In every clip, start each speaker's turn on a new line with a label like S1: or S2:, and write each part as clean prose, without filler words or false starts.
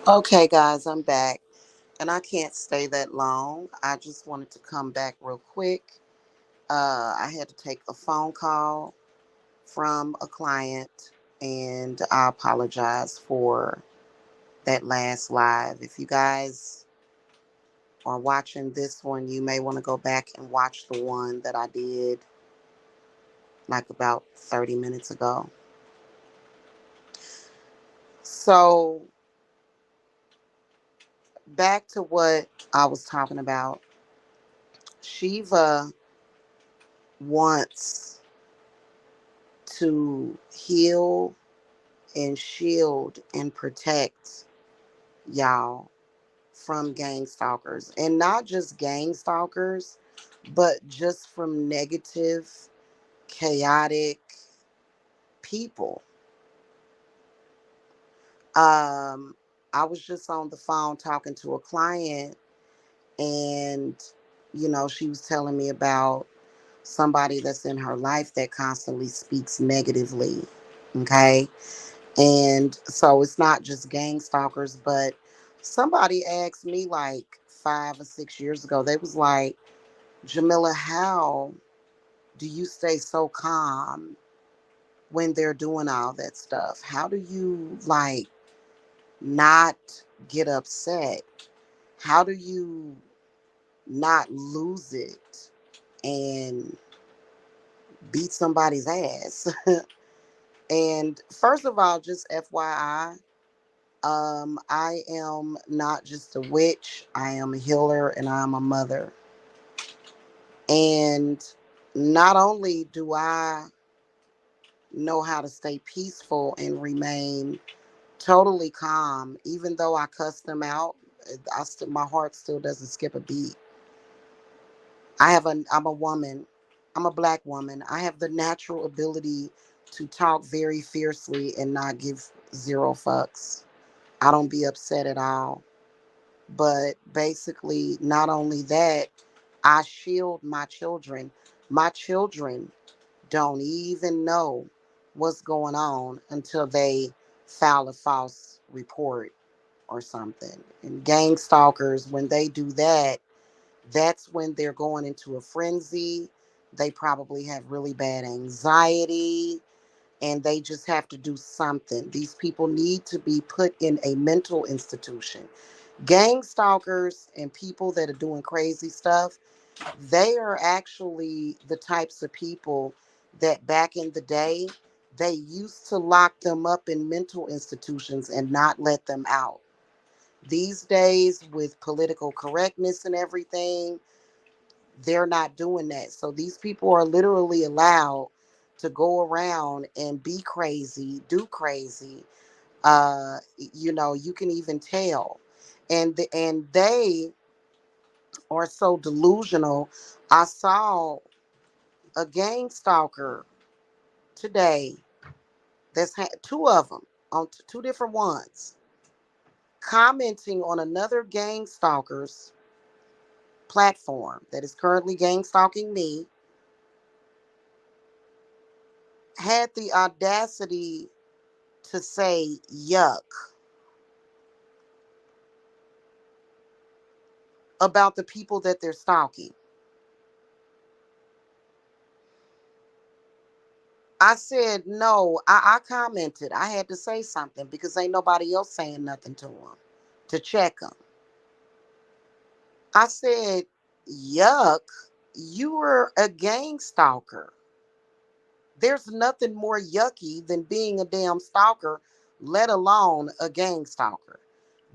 S1: Okay, guys, I'm back. And I can't stay that long. I just wanted to come back real quick. I had to take a phone call from a client, and I apologize for that last live. If you guys are watching this one, you may want to go back and watch the one that I did like about 30 minutes ago. So, back to what I was talking about. Shiva wants to heal and shield and protect y'all from gang stalkers. And not just gang stalkers, but just from negative, chaotic people. Um, I was just on the phone talking to a client, and she was telling me about somebody that's in her life that constantly speaks negatively. Okay. And so it's not just gang stalkers, but somebody asked me like 5 or 6 years ago, they was like, Jamila, how do you stay so calm when they're doing all that stuff? How do you like not get upset? How do you not lose it and beat somebody's ass? And first of all, just FYI, I am not just a witch. I am a healer and I'm a mother. And not only do I know how to stay peaceful and remain totally calm, even though I cuss them out, my heart still doesn't skip a beat. I'm a woman. I'm a black woman. I have the natural ability to talk very fiercely and not give zero fucks. I don't be upset at all. But basically, not only that, I shield my children. My children don't even know what's going on until they file a false report or something. And gang stalkers, when they do that, that's when they're going into a frenzy. They probably have really bad anxiety and they just have to do something. These people need to be put in a mental institution. Gang stalkers and people that are doing crazy stuff, they are actually the types of people that back in the day, they used to lock them up in mental institutions and not let them out. These days, with political correctness and everything, they're not doing that. So these people are literally allowed to go around and be crazy, do crazy. You can even tell. And they are so delusional. I saw a gang stalker today that's had two of them on two different ones commenting on another gang stalker's platform that is currently gang stalking me, had the audacity to say yuck about the people that they're stalking. I said no. I commented. I had to say something because ain't nobody else saying nothing to them to check them. I said, yuck, you were a gang stalker. There's nothing more yucky than being a damn stalker, let alone a gang stalker.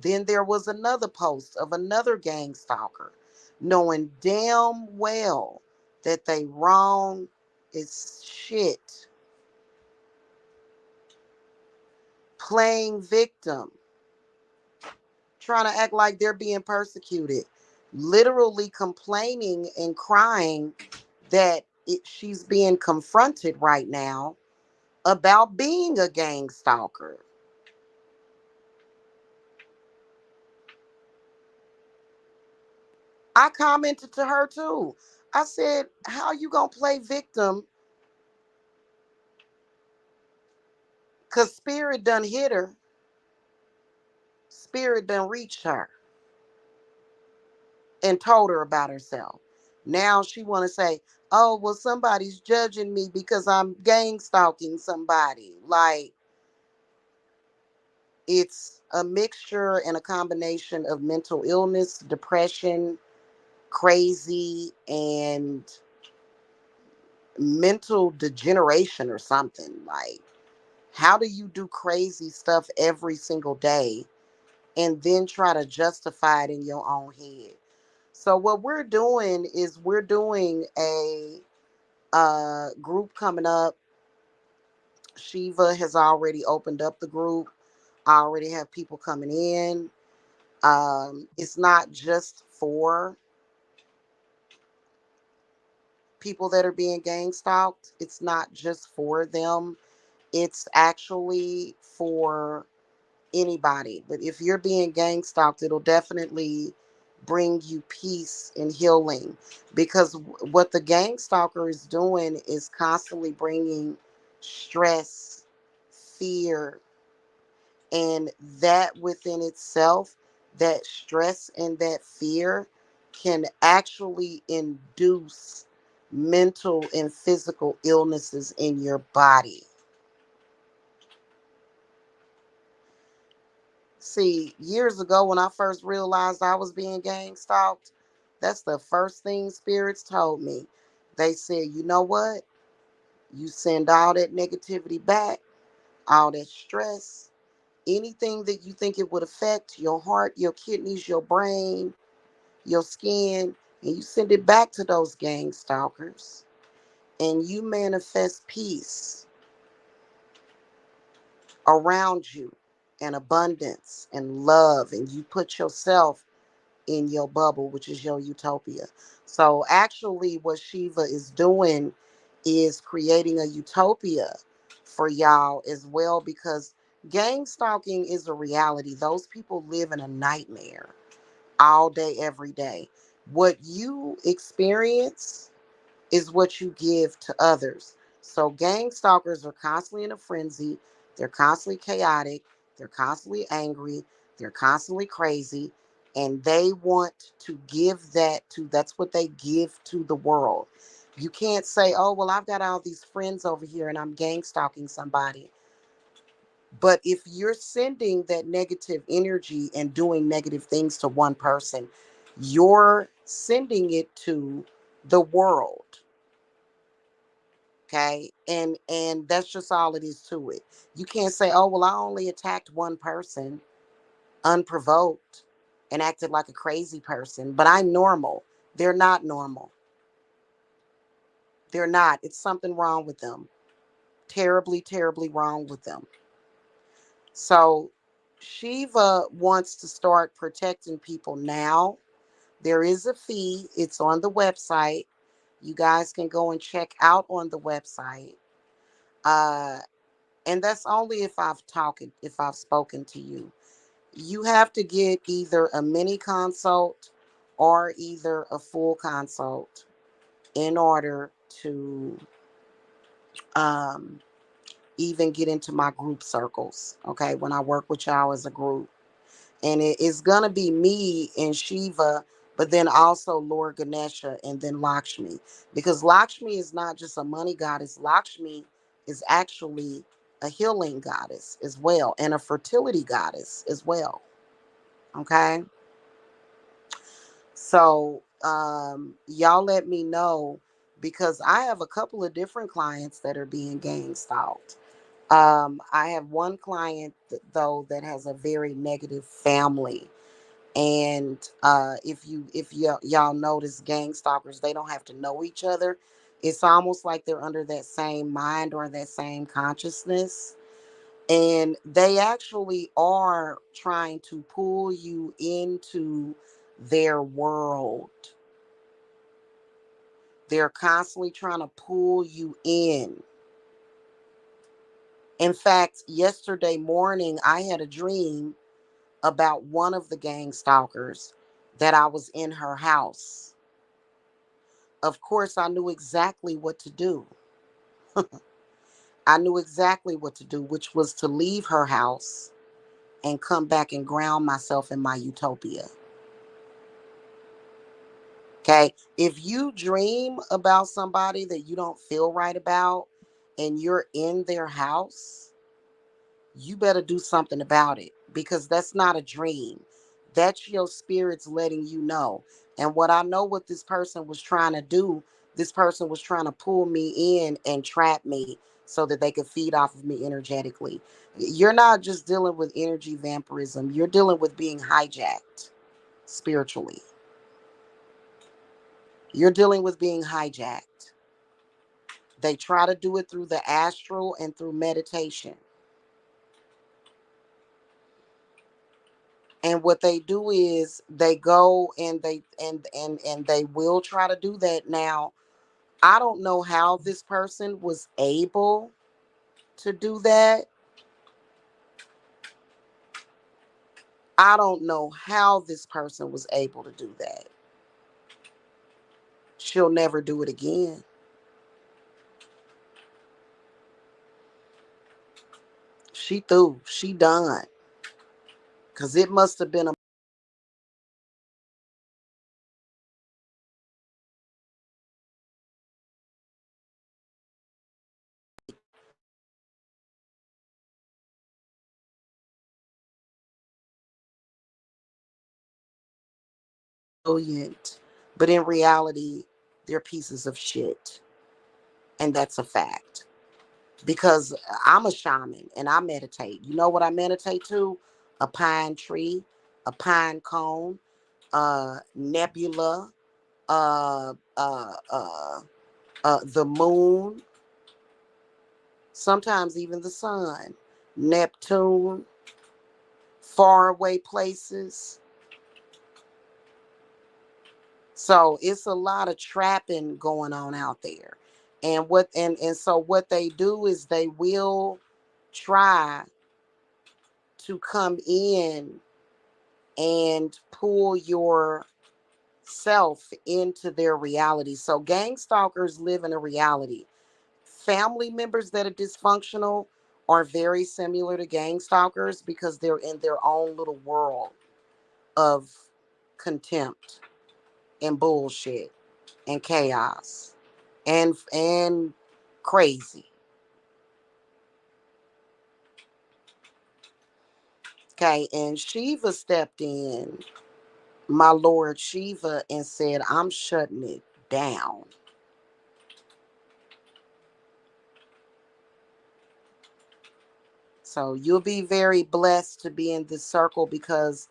S1: Then there was another post of another gang stalker, knowing damn well that they wrong as shit, playing victim, trying to act like they're being persecuted, literally complaining and crying that she's being confronted right now about being a gang stalker. I commented to her too. I said, how you gonna play victim? Cause spirit done hit her. spirit done reached her and told her about herself. Now she want to say, oh, well, somebody's judging me because I'm gang stalking somebody. Like, it's a mixture and a combination of mental illness, depression, crazy, and mental degeneration or something. Like, how do you do crazy stuff every single day and then try to justify it in your own head? So what we're doing is we're doing a group coming up. Shiva has already opened up the group. I already have people coming in. It's not just for people that are being gang stalked. It's not just for them. It's actually for anybody. But if you're being gang stalked, it'll definitely bring you peace and healing, because what the gang stalker is doing is constantly bringing stress, fear, and that within itself, that stress and that fear can actually induce mental and physical illnesses in your body. See, years ago when I first realized I was being gang stalked, that's the first thing spirits told me. They said, you know what? You send all that negativity back, all that stress, anything that you think it would affect your heart, your kidneys, your brain, your skin, and you send it back to those gang stalkers. And you manifest peace around you and abundance and love, and you put yourself in your bubble, which is your utopia. So actually what Shiva is doing is creating a utopia for y'all as well, because gang stalking is a reality. Those people live in a nightmare all day, every day. What you experience is what you give to others. So gang stalkers are constantly in a frenzy. They're constantly chaotic. They're constantly angry. They're constantly crazy. And they want to give that to, that's what they give to the world. You can't say, oh, well, I've got all these friends over here and I'm gang stalking somebody. But if you're sending that negative energy and doing negative things to one person, you're sending it to the world. Okay, and that's just all it is to it. You can't say, oh, well, I only attacked one person unprovoked and acted like a crazy person, but I'm normal. They're not normal. They're not. It's something wrong with them. Terribly, terribly wrong with them. So Shiva wants to start protecting people now. There is a fee. It's on the website. You guys can go and check out on the website. Uh, and that's only if I've spoken to you. You have to get either a mini consult or either a full consult in order to um, even get into my group circles. Okay, when I work with y'all as a group, and it is gonna be me and Shiva, but then also Lord Ganesha and then Lakshmi, because Lakshmi is not just a money goddess. Lakshmi is actually a healing goddess as well, and a fertility goddess as well. Okay, so y'all let me know, because I have a couple of different clients that are being gang stalked. I have one client though that has a very negative family. And if y'all notice, gang stalkers, they don't have to know each other. It's almost like they're under that same mind or that same consciousness, and they actually are trying to pull you into their world. They're constantly trying to pull you in. In fact, yesterday morning I had a dream about one of the gang stalkers, that I was in her house. Of course, I knew exactly what to do. I knew exactly what to do, which was to leave her house and come back and ground myself in my utopia. Okay. If you dream about somebody that you don't feel right about and you're in their house, you better do something about it, because that's not a dream. That's your spirits letting you know. And what I know what this person was trying to do, this person was trying to pull me in and trap me so that they could feed off of me energetically. You're not just dealing with energy vampirism, you're dealing with being hijacked spiritually. You're dealing with being hijacked. They try to do it through the astral and through meditation. And what they do is they go and they will try to do that. Now, I don't know how this person was able to do that. I don't know how this person was able to do that. She'll never do it again. She through. She done. Because it must have been a brilliant. But in reality, they're pieces of shit. And that's a fact. Because I'm a shaman and I meditate. You know what I meditate to? A pine tree, a pine cone, nebula, uh, uh, uh, the moon, sometimes even the sun, Neptune, faraway places. So it's a lot of trapping going on out there. And so what they do is they will try to come in and pull your self into their reality. So gang stalkers live in a reality. Family members that are dysfunctional are very similar to gang stalkers because they're in their own little world of contempt and bullshit and chaos and crazy. Okay, and Shiva stepped in, my Lord Shiva, and said, I'm shutting it down. So you'll be very blessed to be in this circle because,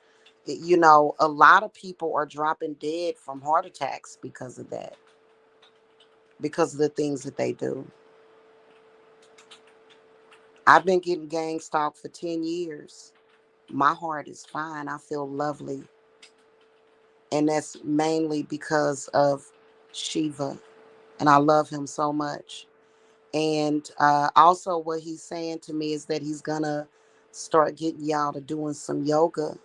S1: a lot of people are dropping dead from heart attacks because of that, because of the things that they do. I've been getting gang stalked for 10 years. My heart is fine. I feel lovely. And that's mainly because of Shiva. And I love him so much. And also, what he's saying to me is that he's going to start getting y'all to doing some yoga.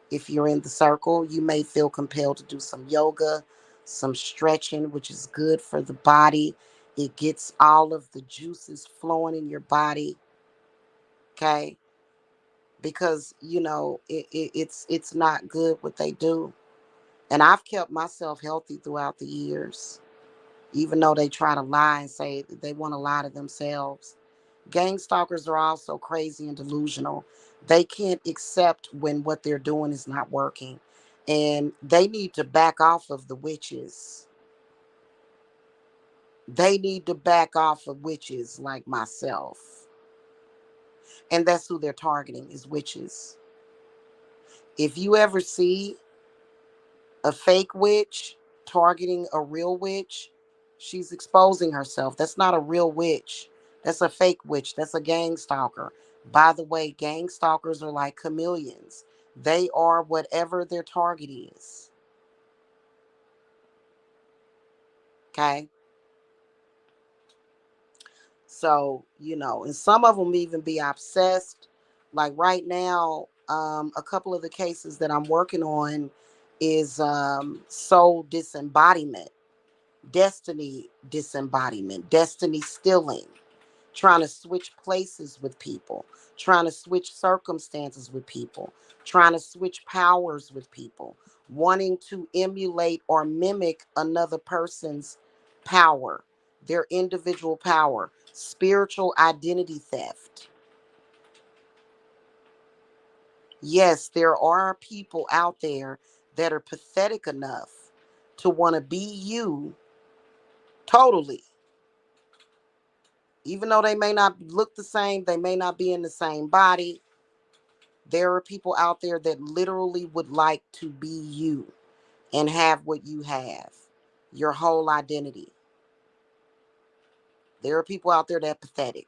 S1: If you're in the circle, you may feel compelled to do some yoga, some stretching, which is good for the body. It gets all of the juices flowing in your body. Okay. Because, it's not good what they do. And I've kept myself healthy throughout the years, even though they try to lie and say that they want to lie to themselves. Gang stalkers are also crazy and delusional. They can't accept when what they're doing is not working. And they need to back off of the witches. They need to back off of witches like myself. And that's who they're targeting, is witches. If you ever see a fake witch targeting a real witch, she's exposing herself. That's not a real witch. That's a fake witch. That's a gang stalker. By the way, gang stalkers are like chameleons. They are whatever their target is. Okay? So, and some of them even be obsessed. Like right now, a couple of the cases that I'm working on is soul disembodiment, destiny disembodiment, destiny stealing, trying to switch places with people, trying to switch circumstances with people, trying to switch powers with people, wanting to emulate or mimic another person's power, their individual power, spiritual identity theft. Yes, there are people out there that are pathetic enough to want to be you totally. Even though they may not look the same, they may not be in the same body. There are people out there that literally would like to be you and have what you have, your whole identity. There are people out there that are pathetic.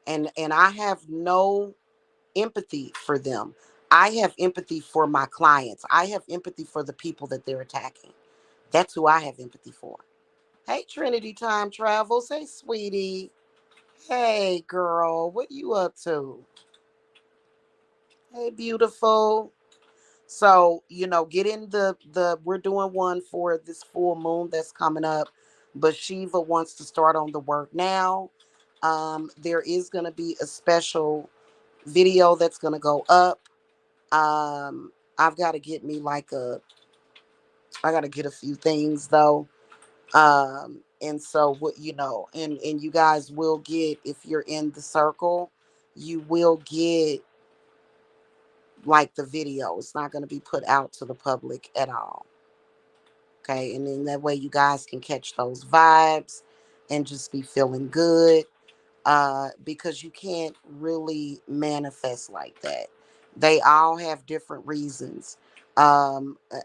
S1: And I have no empathy for them. I have empathy for my clients. I have empathy for the people that they're attacking. That's who I have empathy for. Hey, Trinity Time Travels. Hey, sweetie. Hey, girl. What you up to? Hey, beautiful. So, get in we're doing one for this full moon that's coming up, but Shiva wants to start on the work now. There is going to be a special video that's going to go up. I've got to get me I got to get a few things though. And so and you guys will get, if you're in the circle, you will get like the video. It's not going to be put out to the public at all. Okay. And then that way you guys can catch those vibes and just be feeling good. Because you can't really manifest like that. They all have different reasons. I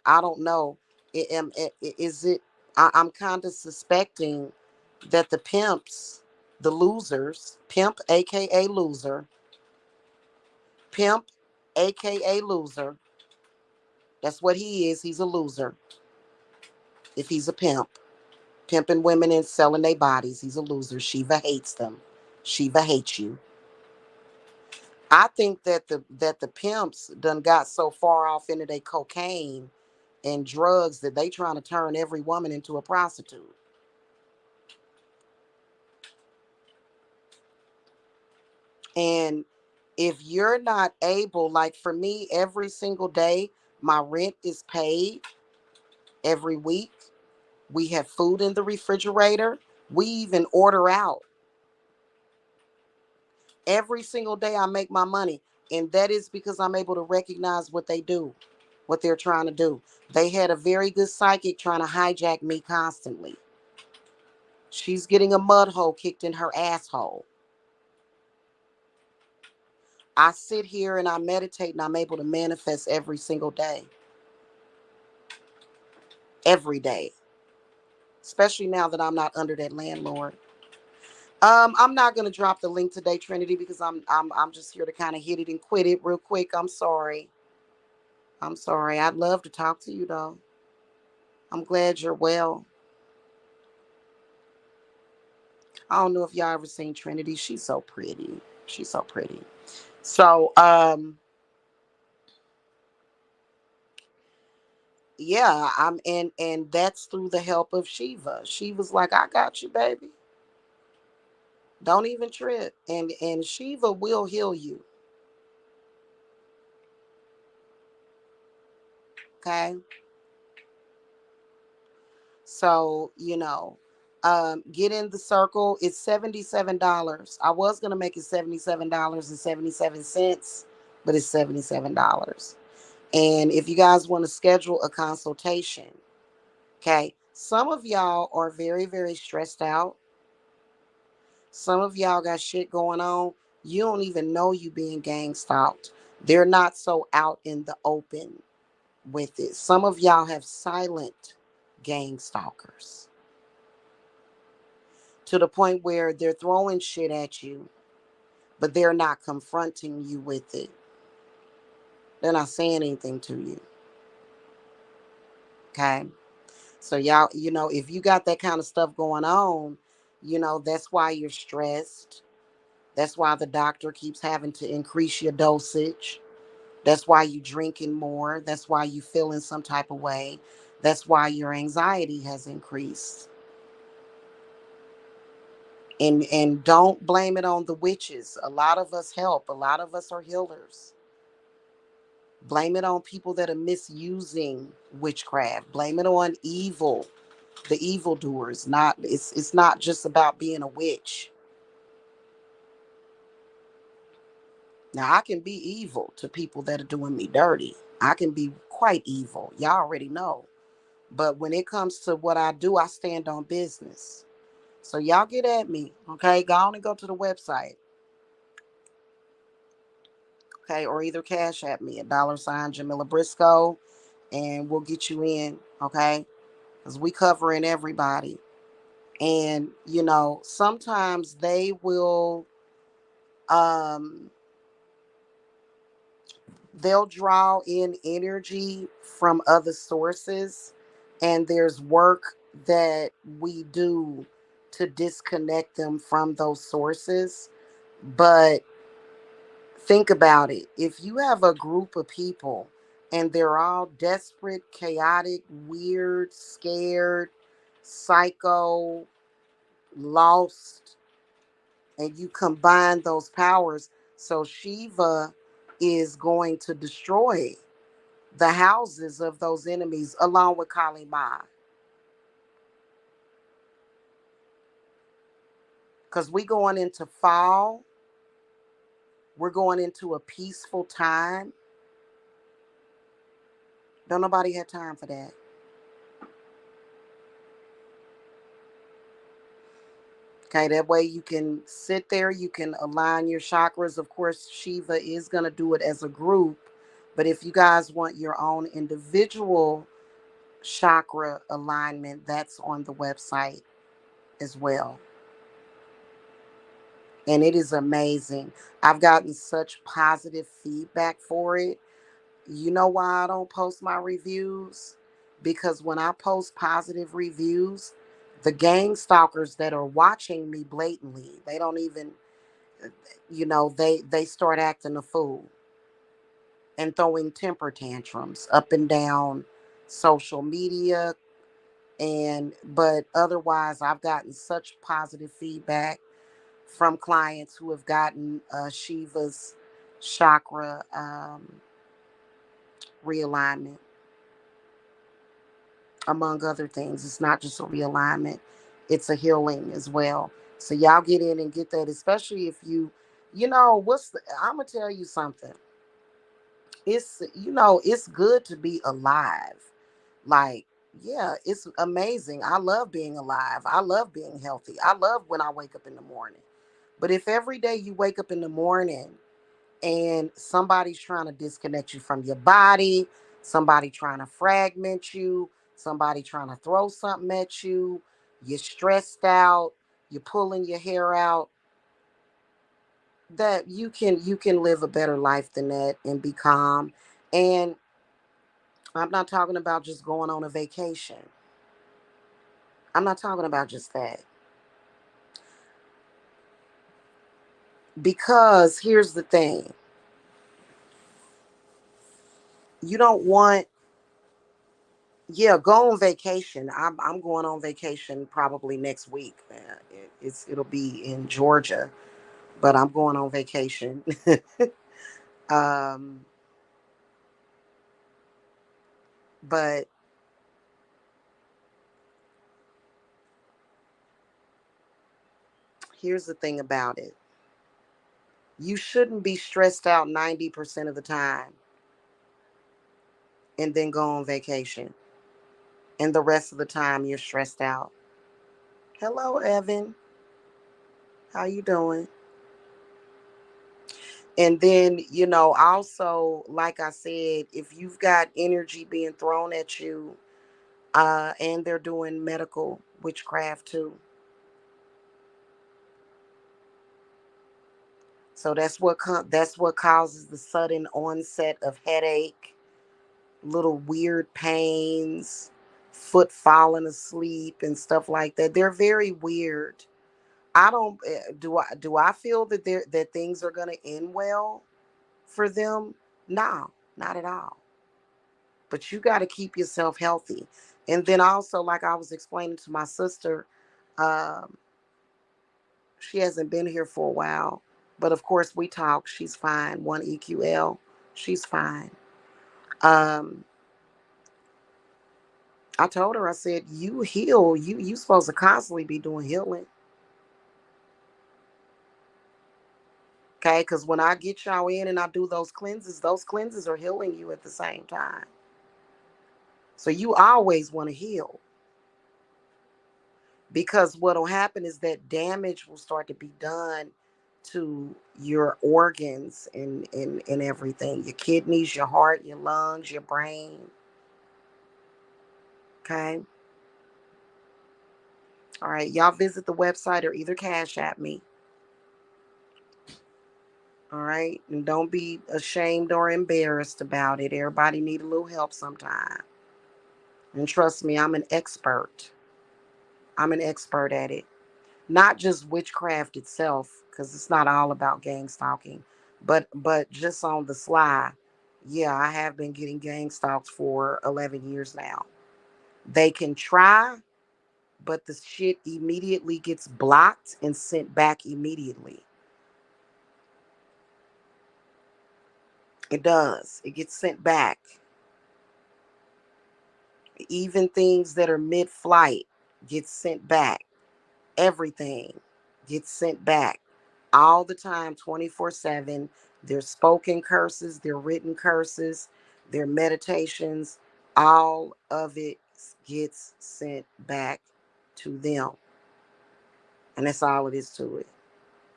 S1: don't know. Is it? I'm kind of suspecting that the pimps, the losers, aka loser, pimp, aka loser. That's what he is. He's a loser. If he's a pimp, pimping women and selling their bodies, he's a loser. Shiva hates them. Shiva hates you. I think that the pimps done got so far off into their cocaine and drugs that they trying to turn every woman into a prostitute. And if you're not able, like for me, every single day, my rent is paid every week. We have food in the refrigerator. We even order out. Every single day I make my money. And that is because I'm able to recognize what they do, what they're trying to do. They had a very good psychic trying to hijack me constantly. She's getting a mud hole kicked in her asshole. I sit here and I meditate and I'm able to manifest every single day. Every day. Especially now that I'm not under that landlord. I'm not gonna drop the link today, Trinity, because I'm just here to kind of hit it and quit it real quick. I'm sorry. I'm sorry. I'd love to talk to you though. I'm glad you're well. I don't know if y'all ever seen Trinity. She's so pretty. She's so pretty. So, yeah, and that's through the help of Shiva. Shiva's like, I got you, baby. Don't even trip. And Shiva will heal you. Okay. So, get in the circle. It's $77. I was gonna make it $77.77, but it's $77. And if you guys want to schedule a consultation, okay, some of y'all are very, very stressed out. Some of y'all got shit going on. You don't even know you being gang stalked. They're not so out in the open with it. Some of y'all have silent gang stalkers to the point where they're throwing shit at you, but they're not confronting you with it. They're not saying anything to you. Okay. So y'all, if you got that kind of stuff going on, that's why you're stressed. That's why the doctor keeps having to increase your dosage. That's why you drinking more. That's why you feeling some type of way. That's why your anxiety has increased. And don't blame it on the witches. A lot of us help. A lot of us are healers. Blame it on people that are misusing witchcraft. Blame it on evil, the evildoers. Not it's not just about being a witch. Now I can be evil to people that are doing me dirty. I can be quite evil. Y'all already know. But when it comes to what I do, I stand on business. So y'all get at me, okay? Go on and go to the website, okay? Or either cash at me at $ Jamila Briscoe, and we'll get you in, okay? Because we covering everybody. And, sometimes they will, um, they'll draw in energy from other sources. And there's work that we do to disconnect them from those sources. But think about it. If you have a group of people and they're all desperate, chaotic, weird, scared, psycho, lost, and you combine those powers, so Shiva is going to destroy the houses of those enemies along with Kali Ma. Because we going into fall, we're going into a peaceful time. Don't nobody have time for that. Okay, that way you can sit there, you can align your chakras. Of course, Shiva is going to do it as a group, but if you guys want your own individual chakra alignment, that's on the website as well. And it is amazing. I've gotten such positive feedback for it. You know why I don't post my reviews? Because when I post positive reviews, the gang stalkers that are watching me blatantly, they don't even, they start acting a fool and throwing temper tantrums up and down social media. And but otherwise, I've gotten such positive feedback from clients who have gotten Shiva's chakra realignment, among other things. It's not just a realignment, it's a healing as well. So y'all get in and get that, especially if I'm gonna tell you something. It's good to be alive. Like, yeah, it's amazing. I love being alive. I love being healthy. I love when I wake up in the morning. But if every day you wake up in the morning and somebody's trying to disconnect you from your body, somebody trying to fragment you, somebody trying to throw something at you, you're stressed out, you're pulling your hair out, that you can live a better life than that and be calm. And I'm not talking about just going on a vacation. I'm not talking about just that. Because here's the thing. You don't want Yeah, go on vacation. I'm going on vacation probably next week. It'll be in Georgia, but I'm going on vacation. um, but here's the thing about it. You shouldn't be stressed out 90% of the time and then go on vacation. And the rest of the time you're stressed out. Hello, Evan. How you doing? And then, also, like I said, if you've got energy being thrown at you, and they're doing medical witchcraft too. So that's what causes the sudden onset of headache, little weird pains, foot falling asleep and stuff like that. They're very weird. I don't do I feel that things are going to end well for them? No, not at all. But you got to keep yourself healthy. And then also, like I was explaining to my sister, um, She hasn't been here for a while. But of course, we talk. She's fine. One EQL. She's fine. Um, I told her, I said, you heal. You supposed to constantly be doing healing. Okay, because when I get y'all in and I do those cleanses are healing you at the same time. So you always want to heal. Because what'll happen is that damage will start to be done to your organs and everything. Your kidneys, your heart, your lungs, your brain. Okay. All right. Y'all visit the website or either Cash App me. All right. And don't be ashamed or embarrassed about it. Everybody need a little help sometime. And trust me, I'm an expert. I'm an expert at it. Not just witchcraft itself, because it's not all about gang stalking, but just on the sly. Yeah, I have been getting gang stalked for 11 years now. They can try, but the shit immediately gets blocked and sent back immediately. It does. It gets sent back. Even things that are mid-flight get sent back. Everything gets sent back all the time, 24/7. Their spoken curses, their written curses, their meditations, all of it gets sent back to them. And that's all it is to it.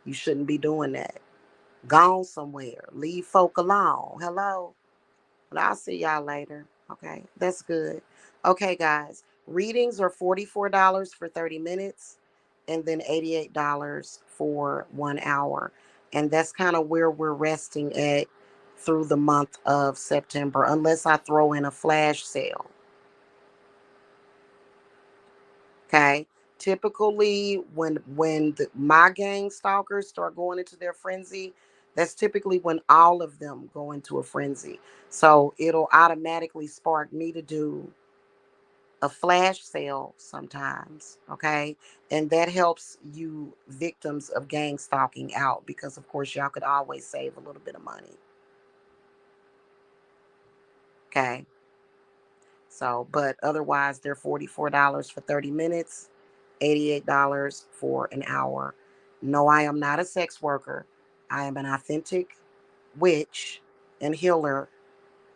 S1: You shouldn't be doing that. Gone somewhere. Leave folk alone. Hello? But I'll see y'all later. Okay, that's good. Okay, guys. Readings are $44 for 30 minutes and then $88 for 1 hour. And that's kind of where we're resting at through the month of September, unless I throw in a flash sale. Okay. Typically, my gang stalkers start going into their frenzy, that's typically when all of them go into a frenzy. So it'll automatically spark me to do a flash sale sometimes. Okay. And that helps you victims of gang stalking out because, of course, y'all could always save a little bit of money. Okay. So, but otherwise, they're $44 for 30 minutes, $88 for an hour. No, I am not a sex worker. I am an authentic witch and healer,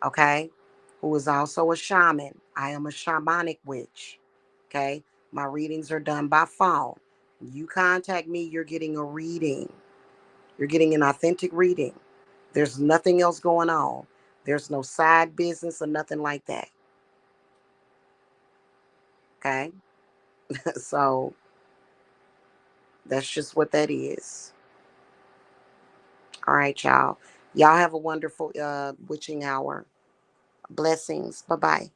S1: okay, who is also a shaman. I am a shamanic witch, okay? My readings are done by phone. You contact me, you're getting a reading. You're getting an authentic reading. There's nothing else going on. There's no side business or nothing like that, okay? So that's just what that is. All right, y'all. Y'all have a wonderful witching hour. Blessings. Bye bye.